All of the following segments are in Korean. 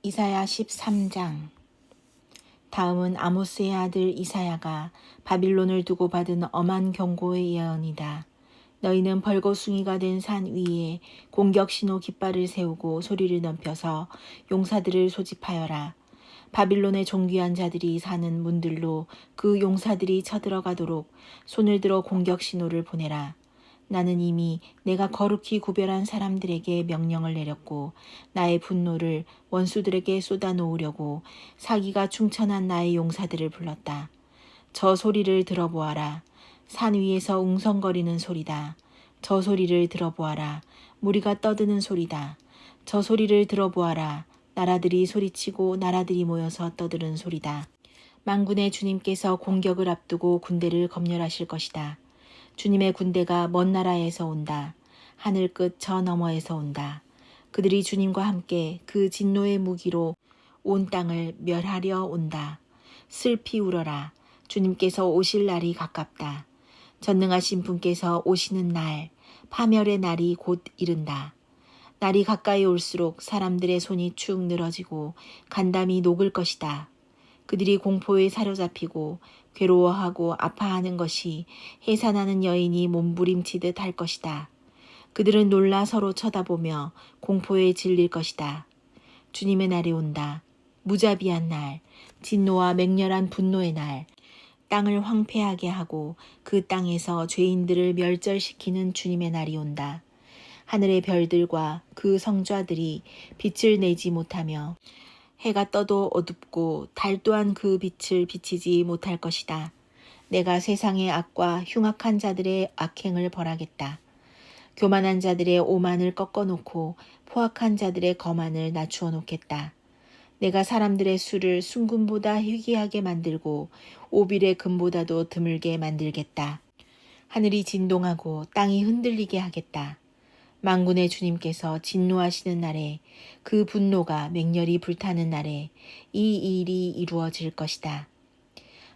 이사야 13장. 다음은 아모스의 아들 이사야가 바빌론을 두고 받은 엄한 경고의 예언이다. 너희는 벌거숭이가 된 산 위에 공격 신호 깃발을 세우고 소리를 넘겨서 용사들을 소집하여라. 바빌론의 존귀한 자들이 사는 문들로 그 용사들이 쳐들어가도록 손을 들어 공격 신호를 보내라. 나는 이미 내가 거룩히 구별한 사람들에게 명령을 내렸고 나의 분노를 원수들에게 쏟아놓으려고 사기가 충천한 나의 용사들을 불렀다. 저 소리를 들어보아라. 산 위에서 웅성거리는 소리다. 저 소리를 들어보아라. 무리가 떠드는 소리다. 저 소리를 들어보아라. 나라들이 소리치고 나라들이 모여서 떠드는 소리다. 만군의 주님께서 공격을 앞두고 군대를 검열하실 것이다. 주님의 군대가 먼 나라에서 온다. 하늘 끝 저 너머에서 온다. 그들이 주님과 함께 그 진노의 무기로 온 땅을 멸하려 온다. 슬피 울어라. 주님께서 오실 날이 가깝다. 전능하신 분께서 오시는 날, 파멸의 날이 곧 이른다. 날이 가까이 올수록 사람들의 손이 축 늘어지고 간담이 녹을 것이다. 그들이 공포에 사로잡히고 괴로워하고 아파하는 것이 해산하는 여인이 몸부림치듯 할 것이다. 그들은 놀라 서로 쳐다보며 공포에 질릴 것이다. 주님의 날이 온다. 무자비한 날, 진노와 맹렬한 분노의 날, 땅을 황폐하게 하고 그 땅에서 죄인들을 멸절시키는 주님의 날이 온다. 하늘의 별들과 그 성좌들이 빛을 내지 못하며 해가 떠도 어둡고 달 또한 그 빛을 비치지 못할 것이다. 내가 세상의 악과 흉악한 자들의 악행을 벌하겠다. 교만한 자들의 오만을 꺾어놓고 포악한 자들의 거만을 낮추어 놓겠다. 내가 사람들의 수를 순금보다 희귀하게 만들고 오빌의 금보다도 드물게 만들겠다. 하늘이 진동하고 땅이 흔들리게 하겠다. 만군의 주님께서 진노하시는 날에 그 분노가 맹렬히 불타는 날에 이 일이 이루어질 것이다.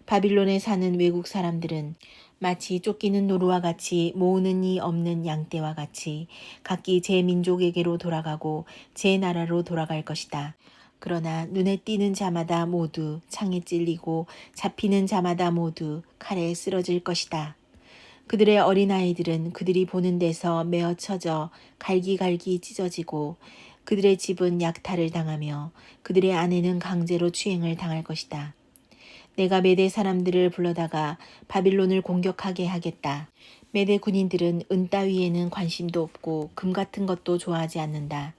바빌론에 사는 외국 사람들은 마치 쫓기는 노루와 같이 모으는 이 없는 양떼와 같이 각기 제 민족에게로 돌아가고 제 나라로 돌아갈 것이다. 그러나 눈에 띄는 자마다 모두 창에 찔리고 잡히는 자마다 모두 칼에 쓰러질 것이다. 그들의 어린아이들은 그들이 보는 데서 메어 쳐져 갈기갈기 찢어지고 그들의 집은 약탈을 당하며 그들의 아내는 강제로 추행을 당할 것이다. 내가 메대 사람들을 불러다가 바빌론을 공격하게 하겠다. 메대 군인들은 은 따위에는 관심도 없고 금 같은 것도 좋아하지 않는다.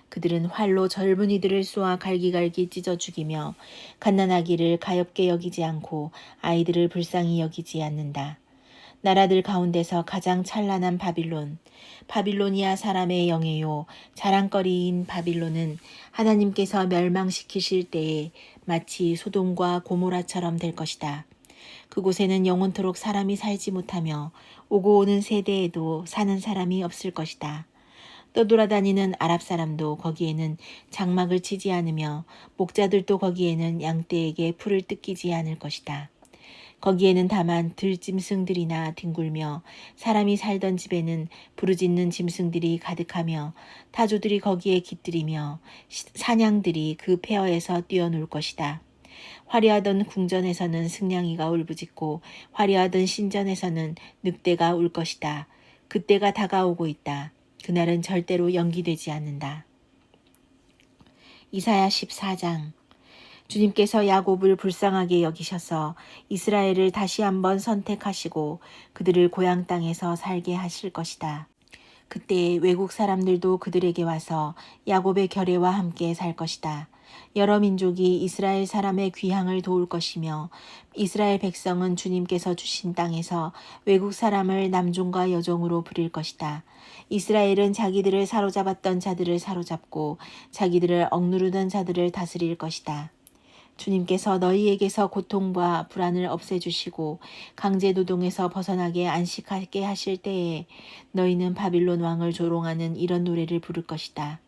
그들은 활로 젊은이들을 쏘아 갈기갈기 찢어 죽이며 갓난아기를 가엾게 여기지 않고 아이들을 불쌍히 여기지 않는다. 나라들 가운데서 가장 찬란한 바빌론, 바빌로니아 사람의 영예요, 자랑거리인 바빌론은 하나님께서 멸망시키실 때에 마치 소돔과 고모라처럼 될 것이다. 그곳에는 영원토록 사람이 살지 못하며 오고 오는 세대에도 사는 사람이 없을 것이다. 떠돌아다니는 아랍 사람도 거기에는 장막을 치지 않으며 목자들도 거기에는 양떼에게 풀을 뜯기지 않을 것이다. 거기에는 다만 들짐승들이나 뒹굴며 사람이 살던 집에는 부르짖는 짐승들이 가득하며 타조들이 거기에 깃들이며 사냥들이 그 폐허에서 뛰어놀 것이다. 화려하던 궁전에서는 승냥이가 울부짖고 화려하던 신전에서는 늑대가 울 것이다. 그때가 다가오고 있다. 그날은 절대로 연기되지 않는다. 이사야 14장. 주님께서 야곱을 불쌍하게 여기셔서 이스라엘을 다시 한번 선택하시고 그들을 고향 땅에서 살게 하실 것이다. 그때 외국 사람들도 그들에게 와서 야곱의 결례와 함께 살 것이다. 여러 민족이 이스라엘 사람의 귀향을 도울 것이며 이스라엘 백성은 주님께서 주신 땅에서 외국 사람을 남종과 여종으로 부릴 것이다. 이스라엘은 자기들을 사로잡았던 자들을 사로잡고 자기들을 억누르던 자들을 다스릴 것이다. 주님께서 너희에게서 고통과 불안을 없애주시고 강제노동에서 벗어나게 안식하게 하실 때에 너희는 바빌론 왕을 조롱하는 이런 노래를 부를 것이다.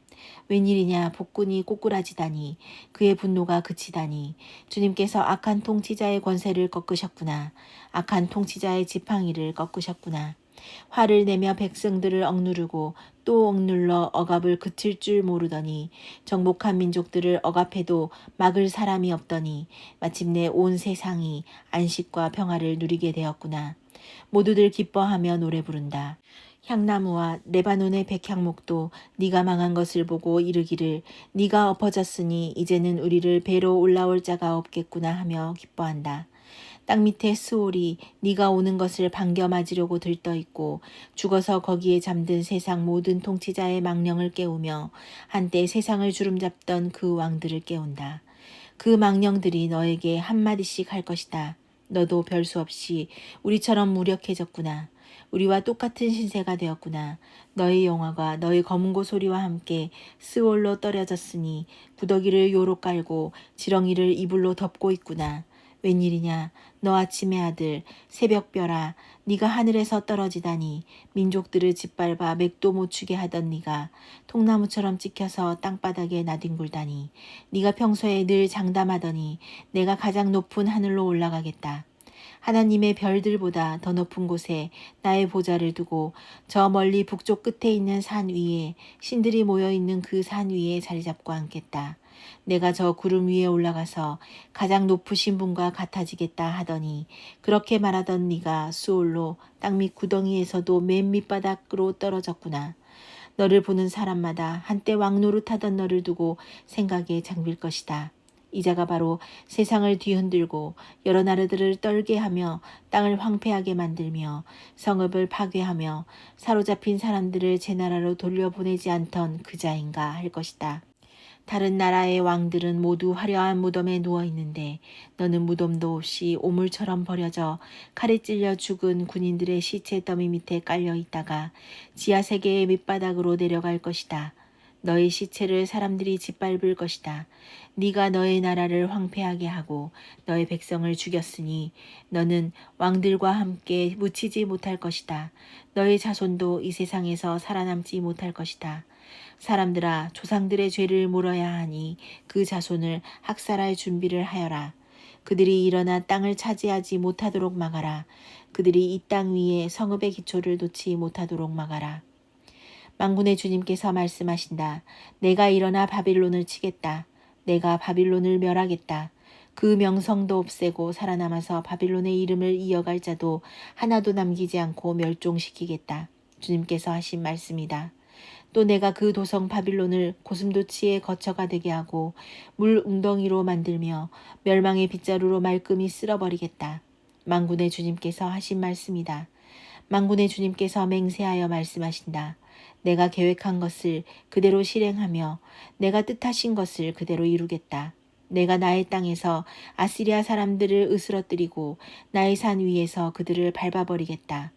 웬일이냐 복군이 꼬꾸라지다니 그의 분노가 그치다니 주님께서 악한 통치자의 권세를 꺾으셨구나. 악한 통치자의 지팡이를 꺾으셨구나. 화를 내며 백성들을 억누르고 또 억눌러 억압을 그칠 줄 모르더니 정복한 민족들을 억압해도 막을 사람이 없더니 마침내 온 세상이 안식과 평화를 누리게 되었구나. 모두들 기뻐하며 노래 부른다. 향나무와 레바논의 백향목도 네가 망한 것을 보고 이르기를 네가 엎어졌으니 이제는 우리를 배로 올라올 자가 없겠구나 하며 기뻐한다. 땅 밑에 스올이 네가 오는 것을 반겨 맞으려고 들떠 있고 죽어서 거기에 잠든 세상 모든 통치자의 망령을 깨우며 한때 세상을 주름잡던 그 왕들을 깨운다. 그 망령들이 너에게 한마디씩 할 것이다. 너도 별수 없이 우리처럼 무력해졌구나. 우리와 똑같은 신세가 되었구나. 너의 영화가 너의 검은고 소리와 함께 스올로 떨어졌으니 구더기를 요로 깔고 지렁이를 이불로 덮고 있구나. 웬일이냐 너 아침의 아들 새벽별아 네가 하늘에서 떨어지다니 민족들을 짓밟아 맥도 못 추게 하던 네가 통나무처럼 찍혀서 땅바닥에 나뒹굴다니 네가 평소에 늘 장담하더니 내가 가장 높은 하늘로 올라가겠다. 하나님의 별들보다 더 높은 곳에 나의 보좌를 두고 저 멀리 북쪽 끝에 있는 산 위에 신들이 모여있는 그 산 위에 자리 잡고 앉겠다. 내가 저 구름 위에 올라가서 가장 높으신 분과 같아지겠다 하더니 그렇게 말하던 네가 수올로 땅밑 구덩이에서도 맨 밑바닥으로 떨어졌구나. 너를 보는 사람마다 한때 왕노릇하던 너를 두고 생각에 잠길 것이다. 이자가 바로 세상을 뒤흔들고 여러 나라들을 떨게 하며 땅을 황폐하게 만들며 성읍을 파괴하며 사로잡힌 사람들을 제 나라로 돌려보내지 않던 그자인가 할 것이다. 다른 나라의 왕들은 모두 화려한 무덤에 누워 있는데 너는 무덤도 없이 오물처럼 버려져 칼에 찔려 죽은 군인들의 시체 더미 밑에 깔려 있다가 지하 세계의 밑바닥으로 내려갈 것이다. 너의 시체를 사람들이 짓밟을 것이다. 네가 너의 나라를 황폐하게 하고 너의 백성을 죽였으니 너는 왕들과 함께 묻히지 못할 것이다. 너의 자손도 이 세상에서 살아남지 못할 것이다. 사람들아 조상들의 죄를 물어야 하니 그 자손을 학살할 준비를 하여라. 그들이 일어나 땅을 차지하지 못하도록 막아라. 그들이 이 땅 위에 성읍의 기초를 놓지 못하도록 막아라. 만군의 주님께서 말씀하신다. 내가 일어나 바빌론을 치겠다. 내가 바빌론을 멸하겠다. 그 명성도 없애고 살아남아서 바빌론의 이름을 이어갈 자도 하나도 남기지 않고 멸종시키겠다. 주님께서 하신 말씀이다. 또 내가 그 도성 바빌론을 고슴도치의 거처가 되게 하고 물 웅덩이로 만들며 멸망의 빗자루로 말끔히 쓸어버리겠다. 만군의 주님께서 하신 말씀이다. 만군의 주님께서 맹세하여 말씀하신다. 내가 계획한 것을 그대로 실행하며 내가 뜻하신 것을 그대로 이루겠다. 내가 나의 땅에서 아시리아 사람들을 으스러뜨리고 나의 산 위에서 그들을 밟아버리겠다.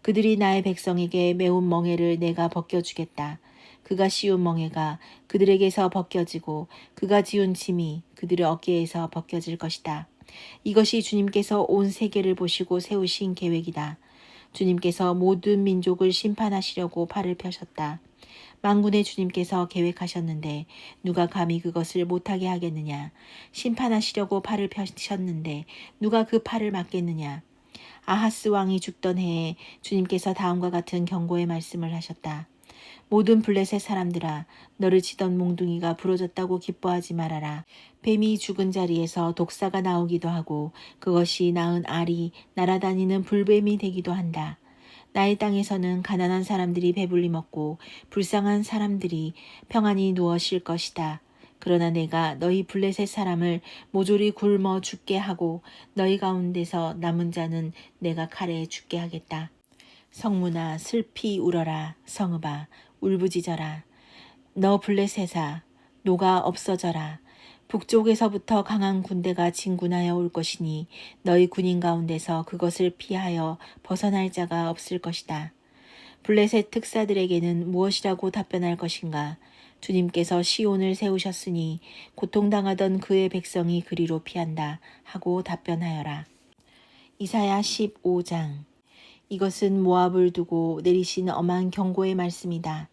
그들이 나의 백성에게 매운 멍에를 내가 벗겨주겠다. 그가 씌운 멍에가 그들에게서 벗겨지고 그가 지운 짐이 그들의 어깨에서 벗겨질 것이다. 이것이 주님께서 온 세계를 보시고 세우신 계획이다. 주님께서 모든 민족을 심판하시려고 팔을 펴셨다. 만군의 주님께서 계획하셨는데 누가 감히 그것을 못하게 하겠느냐. 심판하시려고 팔을 펴셨는데 누가 그 팔을 막겠느냐. 아하스 왕이 죽던 해에 주님께서 다음과 같은 경고의 말씀을 하셨다. 모든 블레셋 사람들아 너를 치던 몽둥이가 부러졌다고 기뻐하지 말아라. 뱀이 죽은 자리에서 독사가 나오기도 하고 그것이 낳은 알이 날아다니는 불뱀이 되기도 한다. 나의 땅에서는 가난한 사람들이 배불리 먹고 불쌍한 사람들이 평안히 누워 쉴 것이다. 그러나 내가 너희 블레셋 사람을 모조리 굶어 죽게 하고 너희 가운데서 남은 자는 내가 칼에 죽게 하겠다. 성문아 슬피 울어라. 성읍아 울부짖어라. 너 블레셋아 노가 없어져라. 북쪽에서부터 강한 군대가 진군하여 올 것이니 너희 군인 가운데서 그것을 피하여 벗어날 자가 없을 것이다. 블레셋 특사들에게는 무엇이라고 답변할 것인가. 주님께서 시온을 세우셨으니 고통당하던 그의 백성이 그리로 피한다 하고 답변하여라. 이사야 15장. 이것은 모압을 두고 내리신 엄한 경고의 말씀이다.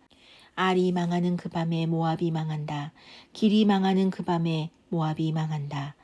알이 망하는 그 밤에 모압이 망한다. 길이 망하는 그 밤에 모압이 망한다.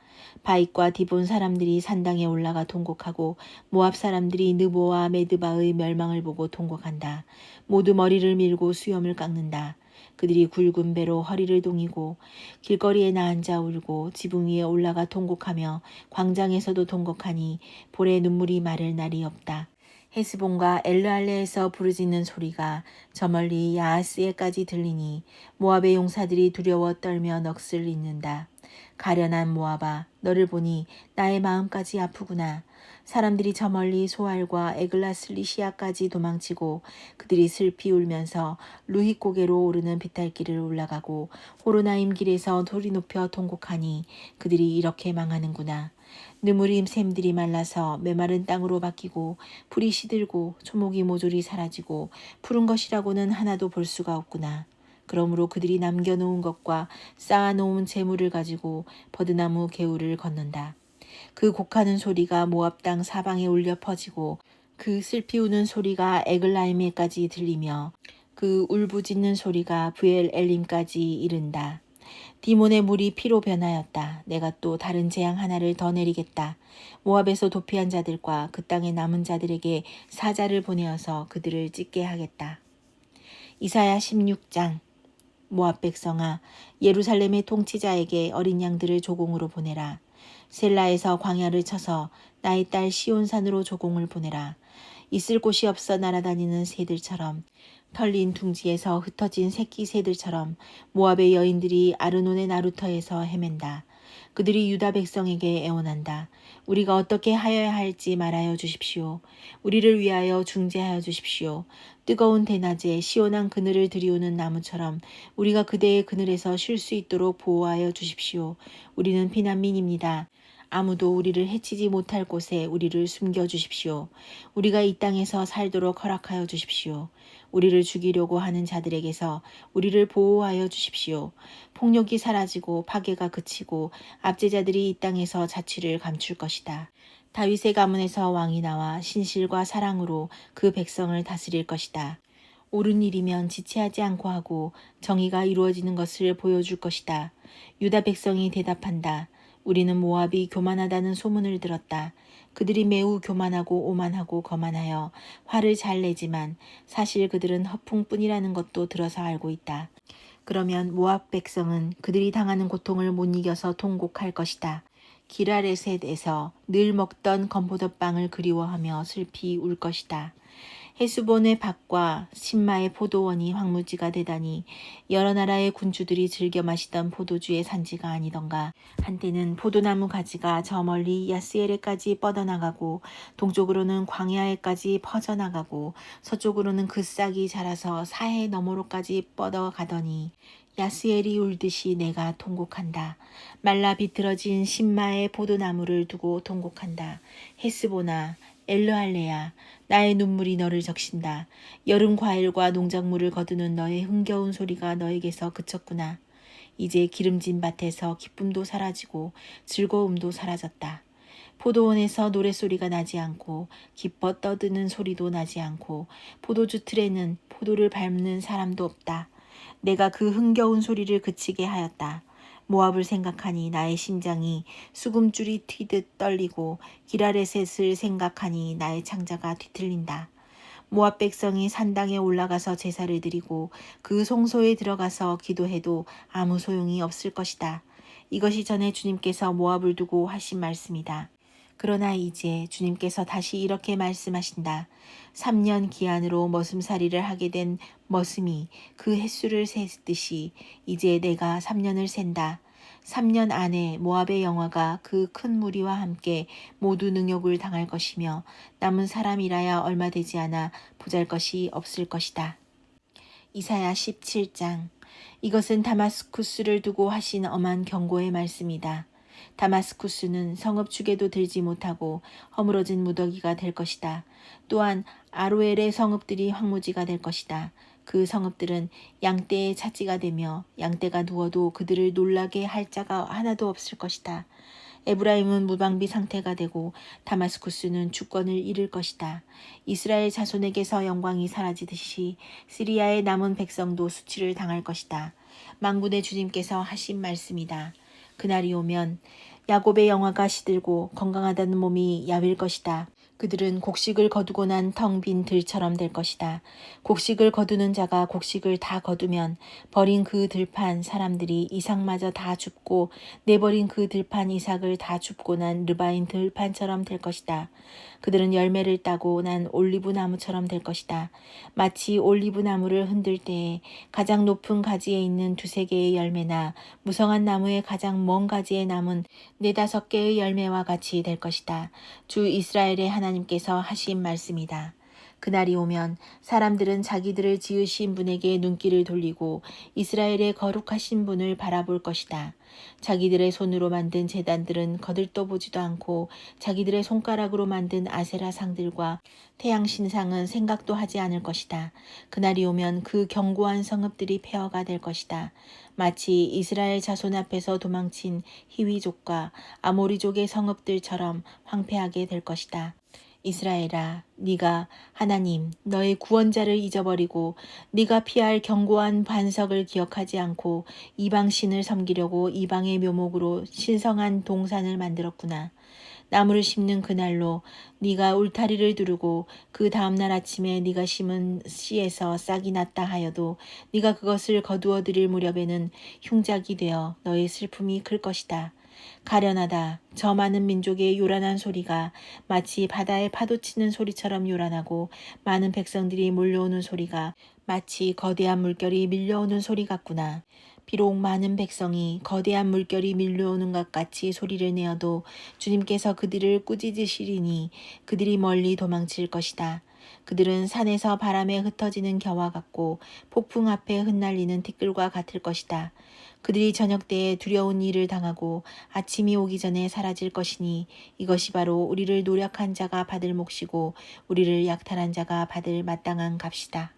바익과 디본 사람들이 산당에 올라가 통곡하고 모압 사람들이 느보와 메드바의 멸망을 보고 통곡한다. 모두 머리를 밀고 수염을 깎는다. 그들이 굵은 배로 허리를 동이고 길거리에 나앉아 울고 지붕 위에 올라가 통곡하며 광장에서도 통곡하니 볼에 눈물이 마를 날이 없다. 헤스본과 엘르알레에서 부르짖는 소리가 저 멀리 야하스에까지 들리니 모압의 용사들이 두려워 떨며 넋을 잃는다. 가련한 모압아, 너를 보니 나의 마음까지 아프구나. 사람들이 저 멀리 소알과 에글라슬리시아까지 도망치고 그들이 슬피 울면서 루힛 고개로 오르는 비탈길을 올라가고 호로나임 길에서 소리 높여 통곡하니 그들이 이렇게 망하는구나. 느무림 샘들이 말라서 메마른 땅으로 바뀌고 풀이 시들고 초목이 모조리 사라지고 푸른 것이라고는 하나도 볼 수가 없구나. 그러므로 그들이 남겨놓은 것과 쌓아놓은 재물을 가지고 버드나무 개울을 건넌다. 그 곡하는 소리가 모압 땅 사방에 울려 퍼지고 그 슬피 우는 소리가 에글라임에까지 들리며 그 울부짖는 소리가 브엘 엘림까지 이른다. 디몬의 물이 피로 변하였다. 내가 또 다른 재앙 하나를 더 내리겠다. 모압에서 도피한 자들과 그 땅의 남은 자들에게 사자를 보내어서 그들을 찢게 하겠다. 이사야 16장. 모압 백성아, 예루살렘의 통치자에게 어린 양들을 조공으로 보내라. 셀라에서 광야를 쳐서 나의 딸 시온산으로 조공을 보내라. 있을 곳이 없어 날아다니는 새들처럼 털린 둥지에서 흩어진 새끼 새들처럼 모압의 여인들이 아르논의 나루터에서 헤맨다. 그들이 유다 백성에게 애원한다. 우리가 어떻게 하여야 할지 말하여 주십시오. 우리를 위하여 중재하여 주십시오. 뜨거운 대낮에 시원한 그늘을 들이우는 나무처럼 우리가 그대의 그늘에서 쉴 수 있도록 보호하여 주십시오. 우리는 피난민입니다. 아무도 우리를 해치지 못할 곳에 우리를 숨겨주십시오. 우리가 이 땅에서 살도록 허락하여 주십시오. 우리를 죽이려고 하는 자들에게서 우리를 보호하여 주십시오. 폭력이 사라지고 파괴가 그치고 압제자들이 이 땅에서 자취를 감출 것이다. 다윗의 가문에서 왕이 나와 신실과 사랑으로 그 백성을 다스릴 것이다. 옳은 일이면 지체하지 않고 하고 정의가 이루어지는 것을 보여줄 것이다. 유다 백성이 대답한다. 우리는 모압이 교만하다는 소문을 들었다. 그들이 매우 교만하고 오만하고 거만하여 화를 잘 내지만 사실 그들은 허풍뿐이라는 것도 들어서 알고 있다. 그러면 모압 백성은 그들이 당하는 고통을 못 이겨서 통곡할 것이다. 기라레셋에서 늘 먹던 건포도빵을 그리워하며 슬피 울 것이다. 헤스본의 밭과 신마의 포도원이 황무지가 되다니 여러 나라의 군주들이 즐겨 마시던 포도주의 산지가 아니던가. 한때는 포도나무 가지가 저 멀리 야스엘에까지 뻗어나가고 동쪽으로는 광야에까지 퍼져나가고 서쪽으로는 그 싹이 자라서 사해 너머로까지 뻗어가더니 야스엘이 울듯이 내가 통곡한다. 말라 비틀어진 신마의 포도나무를 두고 통곡한다. 헤스보나 엘르할레야, 나의 눈물이 너를 적신다. 여름 과일과 농작물을 거두는 너의 흥겨운 소리가 너에게서 그쳤구나. 이제 기름진 밭에서 기쁨도 사라지고 즐거움도 사라졌다. 포도원에서 노랫소리가 나지 않고 기뻐 떠드는 소리도 나지 않고 포도주 틀에는 포도를 밟는 사람도 없다. 내가 그 흥겨운 소리를 그치게 하였다. 모압을 생각하니 나의 심장이 수금줄이 튀듯 떨리고 기라레셋을 생각하니 나의 창자가 뒤틀린다. 모압 백성이 산당에 올라가서 제사를 드리고 그 성소에 들어가서 기도해도 아무 소용이 없을 것이다. 이것이 전에 주님께서 모압을 두고 하신 말씀이다. 그러나 이제 주님께서 다시 이렇게 말씀하신다. 3년 기한으로 머슴살이를 하게 된 머슴이 그 횟수를 셌듯이 이제 내가 3년을 센다. 3년 안에 모압의 영화가 그 큰 무리와 함께 모두 능욕을 당할 것이며 남은 사람이라야 얼마 되지 않아 보잘것이 없을 것이다. 이사야 17장. 이것은 다마스쿠스를 두고 하신 엄한 경고의 말씀이다. 다마스쿠스는 성읍축에도 들지 못하고 허물어진 무더기가 될 것이다. 또한 아로엘의 성읍들이 황무지가 될 것이다. 그 성읍들은 양떼의 찻지가 되며 양떼가 누워도 그들을 놀라게 할 자가 하나도 없을 것이다. 에브라임은 무방비 상태가 되고 다마스쿠스는 주권을 잃을 것이다. 이스라엘 자손에게서 영광이 사라지듯이 시리아의 남은 백성도 수치를 당할 것이다. 만군의 주님께서 하신 말씀이다. 그날이 오면 야곱의 영화가 시들고 건강하다는 몸이 야윌 것이다. 그들은 곡식을 거두고 난 텅 빈 들처럼 될 것이다. 곡식을 거두는 자가 곡식을 다 거두면 버린 그 들판 사람들이 이삭마저 다 줍고 내버린 그 들판 이삭을 다 줍고 난 르바인 들판처럼 될 것이다. 그들은 열매를 따고 난 올리브 나무처럼 될 것이다. 마치 올리브 나무를 흔들 때에 가장 높은 가지에 있는 두세 개의 열매나 무성한 나무의 가장 먼 가지에 남은 네다섯 개의 열매와 같이 될 것이다. 주 이스라엘의 하나님께서 하신 말씀이다. 그날이 오면 사람들은 자기들을 지으신 분에게 눈길을 돌리고 이스라엘의 거룩하신 분을 바라볼 것이다. 자기들의 손으로 만든 제단들은 거들떠보지도 않고 자기들의 손가락으로 만든 아세라 상들과 태양 신상은 생각도 하지 않을 것이다. 그날이 오면 그 견고한 성읍들이 폐허가 될 것이다. 마치 이스라엘 자손 앞에서 도망친 히위족과 아모리족의 성읍들처럼 황폐하게 될 것이다. 이스라엘아, 네가 하나님 너의 구원자를 잊어버리고 네가 피할 견고한 반석을 기억하지 않고 이방 신을 섬기려고 이방의 묘목으로 신성한 동산을 만들었구나. 나무를 심는 그날로 네가 울타리를 두르고 그 다음날 아침에 네가 심은 씨에서 싹이 났다 하여도 네가 그것을 거두어 들일 무렵에는 흉작이 되어 너의 슬픔이 클 것이다. 가련하다. 저 많은 민족의 요란한 소리가 마치 바다의 파도치는 소리처럼 요란하고 많은 백성들이 몰려오는 소리가 마치 거대한 물결이 밀려오는 소리 같구나. 비록 많은 백성이 거대한 물결이 밀려오는 것 같이 소리를 내어도 주님께서 그들을 꾸짖으시리니 그들이 멀리 도망칠 것이다. 그들은 산에서 바람에 흩어지는 겨와 같고 폭풍 앞에 흩날리는 티끌과 같을 것이다. 그들이 저녁 때에 두려운 일을 당하고 아침이 오기 전에 사라질 것이니 이것이 바로 우리를 노력한 자가 받을 몫이고 우리를 약탈한 자가 받을 마땅한 값이다.